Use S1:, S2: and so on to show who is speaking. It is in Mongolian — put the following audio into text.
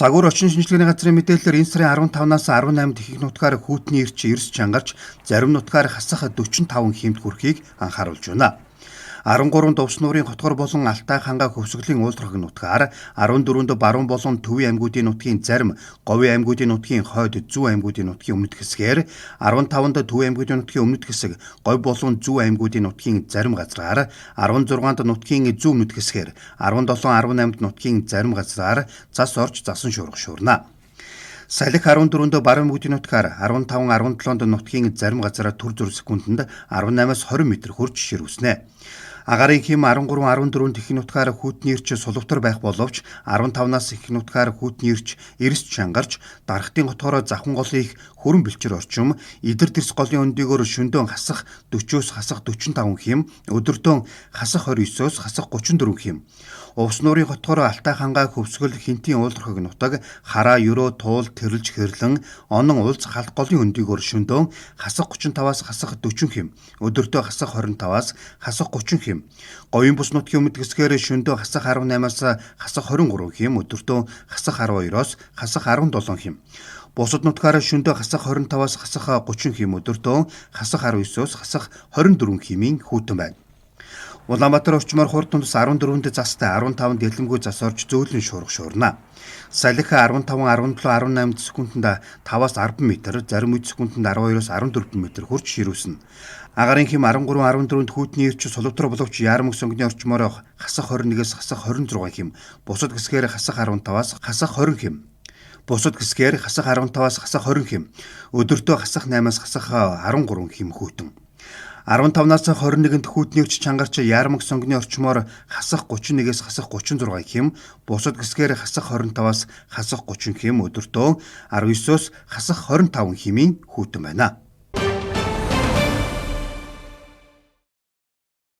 S1: Загвар орчин шинжилгээний газрын мэдээлэлээр энэ сарын 15-наас 18-нд их нутгаар хүйтний эрч эрс чангарч зарим нутгаар хасах 45 хэмт хүрэхийг анхааруулж байна. 13 Дувс нуурын хотгор болон Алтай хангаа хөвсгөлийн уулзрах нутгаар 14-д Баруун болон Төвийн аймгуудын нутгийн зарим, Говийн аймгуудын нутгийн хойд, Зүүн аймгуудын нутгийн өмнөд хэсгээр 15-д Төвийн аймгуудын нутгийн өмнөд хэсэг, Говь болон Зүүн аймгуудын нутгийн зарим газраар 16-д нутгийн зүүн өмнөд хэсгээр 17-18-д нутгийн зарим газраар цас орж засан шуурга шуурна. Салхи 14-д Баруун аймгуудын нутгаар 15-17-д нутгийн зарим газраар түр зүр секундэд 18-аас 20 м хүрч ширүүснэ. Агарын хэм 13-14-д их нутгаар хүйтний эрч сулвтар байх боловч 15-наас их нутгаар хүйтний эрч эрс чангарч дарахтын хотгороо завхан голын их хүрэн бэлчир орчим идэр тэрс голын өндөгөөр шөндөөн хасах 40-оос хасах 45 хэм өдөртөө хасах 29-оос хасах 34 хэм Увс нуурын хотгороо Алтай хангаа хөвсгөл хинтийн уулзрахыг нутаг хараа ерөө туул тэрлж хэрлэн онон улц халт голын өндөгөөр шөндөөн хасах 35-аас хасах 40 хэм өдөртөө хасах 25-аас хасах 30 хэм Говийн бус нутгийн өмнөд хэсгээр шөнөдөө хасах 18-аас хасах 23 хэм өдөртөө хасах 12-оос хасах 17 хэм Бусад нутгаар шөнөдөө хасах 25-аас хасах 30 хэм өдөртөө хасах 19-оос хасах 24 хэмийн хүйтэн байна. Улаанбаатар орчмоор хурд тундас 14-д застай 15 дэлгэмгүй зас орж зөөлөн шуурга шуурна. Салхи 15-17-18 секундэд 5-аас 10 м, зарим үед секундэд 12-оос 14 м хүрч ширүүснэ. Агарын хэм 13-14-д хүйтний эрч сулвтар боловч яармаг сонгоны орчмоор хасах 21-ээс хасах 26 хэм, бусад хэсгээр хасах 15-аас хасах 20 хэм. Бусад хэсгээр хасах 15-аас хасах 20 хэм, өдөртөө хасах 8-аас хасах 13 хэм хүйтэн. 15-наас 21-нд хүйтний эрч чангарч яармаг сонгоны орчмоор хасах 31-ээс хасах 36 хэм, бусад хэсгээр хасах 25-аас хасах 30 хэм, өдөртөө 19-оос хасах 25 хэмийн хүйтэн байна.